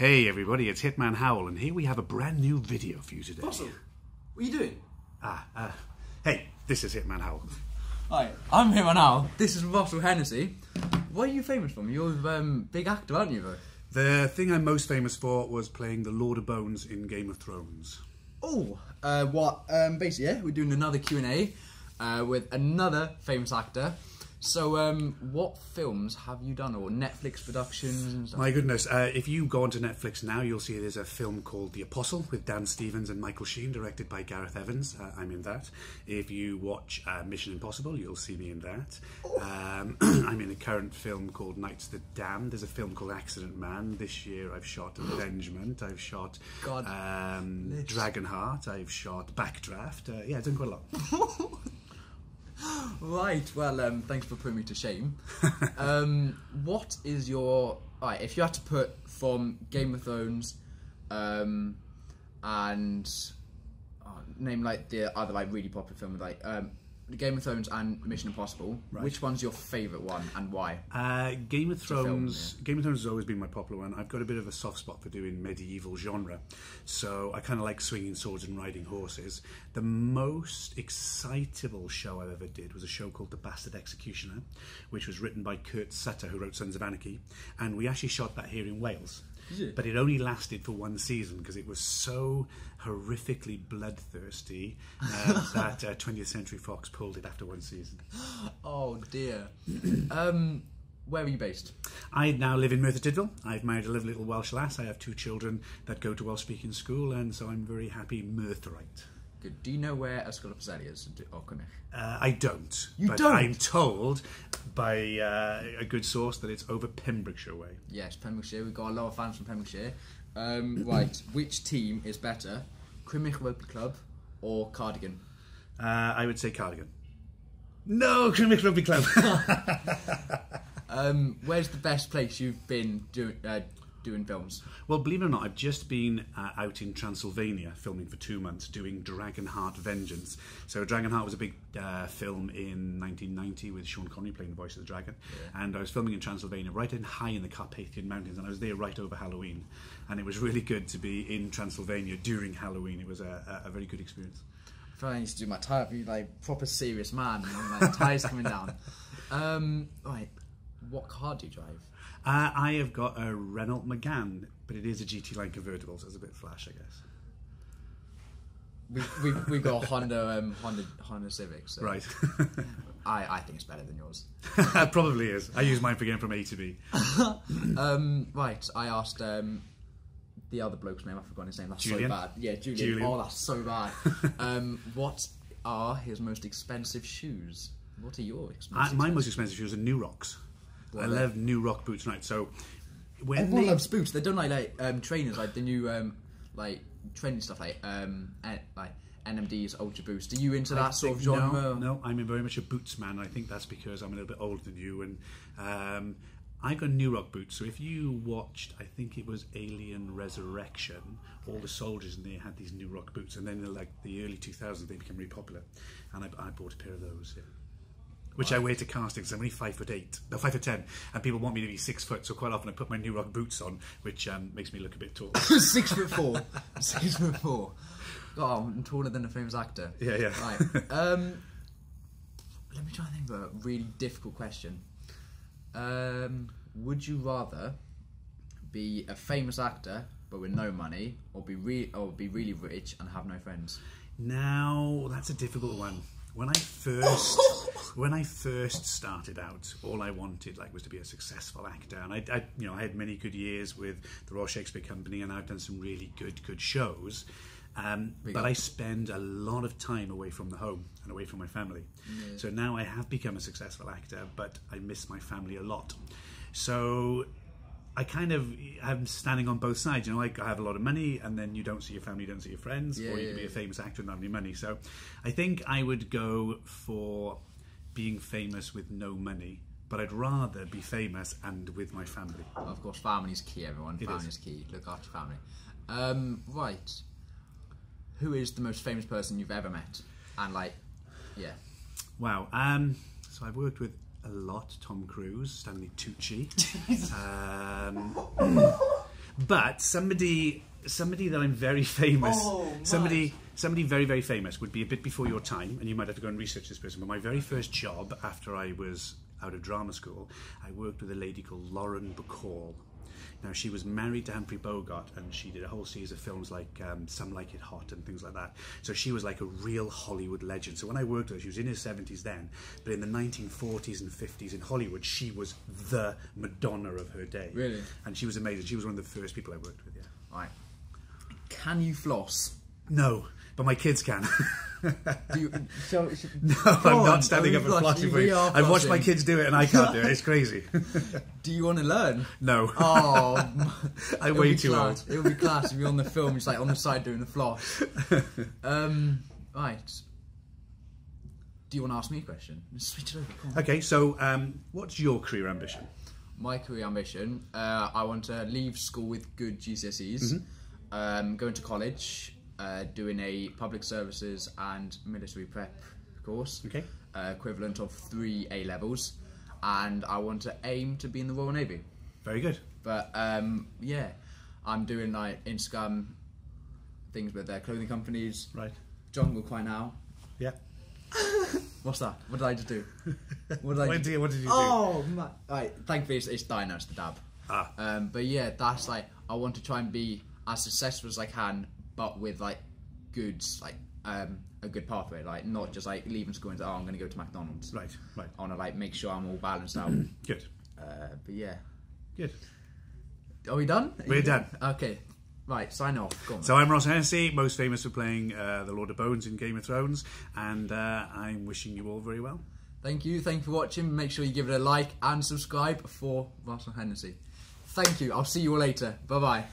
Hey everybody, it's Hitman Howl, and here we have a brand new video for you today. Russell, what are you doing? Hey, this is Hitman Howl. Hi, I'm Hitman Howl. This is RossO'Hennessy. What are you famous from? You're a big actor, aren't you, though? The thing I'm most famous for was playing the Lord of Bones in Game of Thrones. Oh, basically, yeah, we're doing another Q&A with another famous actor. So, what films have you done, or Netflix productions and stuff? My goodness, if you go onto Netflix now, you'll see there's a film called The Apostle with Dan Stevens and Michael Sheen, directed by Gareth Evans. I'm in that. If you watch Mission Impossible, you'll see me in that. I'm in a current film called Knights of the Damned. There's a film called Accident Man. This year I've shot Avengement. I've shot Dragonheart. I've shot Backdraft. Yeah, I've done quite a lot. Right, well, thanks for putting me to shame. What is your... Alright, if you had to put from Game of Thrones and... name like the other like really popular film, like Game of Thrones and Mission Impossible, right. Which one's your favourite one and why? Game of Thrones. Game of Thrones has always been my popular one. I've got a bit of a soft spot for doing medieval genre, so I kind of like swinging swords and riding horses. The most excitable show I ever did was a show called The Bastard Executioner, which was written by Kurt Sutter, who wrote Sons of Anarchy, and we actually shot that here in Wales. But it only lasted for one season because it was so horrifically bloodthirsty that 20th Century Fox pulled it after one season. Oh dear. Where are you based? I now live in Merthyr Tydfil. I've married a lovely little Welsh lass. I have 2 children that go to Welsh-speaking school, and so I'm very happy Merthyrite. Good. Do you know where Ysgol y Preseli is? I don't. You don't? I'm told by a good source that it's over Pembrokeshire way. Yes, Pembrokeshire. We've got a lot of fans from Pembrokeshire. Right, which team is better, Crymych Rugby Club or Cardigan? I would say Cardigan. No, Crymych Rugby Club. Where's the best place you've been doing films? Well, believe it or not, I've just been out in Transylvania filming for 2 months doing Dragonheart Vengeance. So Dragonheart was a big film in 1990 with Sean Connery playing the voice of the dragon. Yeah. And I was filming in Transylvania, right in high in the Carpathian Mountains, and I was there right over Halloween. And it was really good to be in Transylvania during Halloween. It was a very good experience. I used to do my tie, be like proper serious man, and my tie's coming down. Right, what car do you drive? I have got a Renault Megane, but it is a GT Line convertible, so it's a bit flash, I guess. We've got a Honda Civic. So right. I think it's better than yours. It probably is. I use mine for getting from A to B. Right, I asked the other bloke's name. I've forgotten his name. That's Julian? so bad. Yeah, Julian. Oh, that's so bad. What are his most expensive shoes? What are your expensive? My most expensive shoes are New Rocks. I love New Rock boots, right? So when everyone loves boots. They don't like trainers, like the new like trendy stuff, like NMD's Ultra Boost. Are you into that sort of genre? No, I'm very much a boots man. I think that's because I'm a little bit older than you, and I got New Rock boots. So if you watched, I think it was Alien Resurrection, all the soldiers in there had these New Rock boots, and then in like the early 2000s they became really popular, and I bought a pair of those. Yeah. Which I wear to castings. I'm only 5'10", and people want me to be 6 foot. So quite often I put my New Rock boots on, which makes me look a bit tall. 6'4". 6'4". God, I'm taller than a famous actor. Yeah, yeah. Right. Let me try and think of a really difficult question. Would you rather be a famous actor but with no money, or be really rich and have no friends? Now that's a difficult one. When I first started out, all I wanted was to be a successful actor, and I had many good years with the Royal Shakespeare Company, and I've done some really good shows. But I spend a lot of time away from the home and away from my family. Yeah. So now I have become a successful actor, but I miss my family a lot. So I'm standing on both sides. You know, I have a lot of money, and then you don't see your family, you don't see your friends, or you can be a famous actor and not have any money. So I think I would go for being famous with no money, but I'd rather be famous and with my family. Of course, family's key, everyone. Family's key. Look after your family. Right. Who is the most famous person you've ever met? And Wow. So I've worked with a lot. Tom Cruise, Stanley Tucci. But somebody that I'm very famous, somebody very, very famous would be a bit before your time, and you might have to go and research this person. But my very first job after I was out of drama school, I worked with a lady called Lauren Bacall. Now, she was married to Humphrey Bogart, and she did a whole series of films like Some Like It Hot and things like that. So she was like a real Hollywood legend. So when I worked with her, she was in her 70s then, but in the 1940s and 50s in Hollywood, she was the Madonna of her day. Really? And she was amazing. She was one of the first people I worked with, yeah. Right. Can you floss? No, but my kids can. Do you, so, No, I'm not standing up and flossing for you. I've watched my kids do it and I can't do it. It's crazy. Do you want to learn? No. Oh, I'm way too old. It would be class if you're on the film, just like on the side doing the floss. Right. Do you want to ask me a question? Switch it over. Come on. Okay, so what's your career ambition? My career ambition, I want to leave school with good GCSEs, go into college, doing a public services and military prep course, Okay. Equivalent of 3 A-levels, and I want to aim to be in the Royal Navy. Very good. But yeah, I'm doing like Instagram things with their clothing companies. Right. Jungle Cry now. Yeah. What's that? What did I just do? What did What did you do? Oh, man. Right, thankfully it's dying, it's the dab. Ah. But yeah, that's like, I want to try and be as successful as I can, but with like goods, like a good pathway, like not just like leaving school and say, oh, I'm going to go to McDonald's. Right, right. I want to like make sure I'm all balanced out. Good. But yeah. Good. Are we done? We're done. Okay. Right, sign off. Go on. So I'm RossO'Hennessy, most famous for playing the Lord of Bones in Game of Thrones, and I'm wishing you all very well. Thank you for watching. Make sure you give it a like and subscribe for RossO'Hennessy. Thank you. I'll see you all later. Bye bye.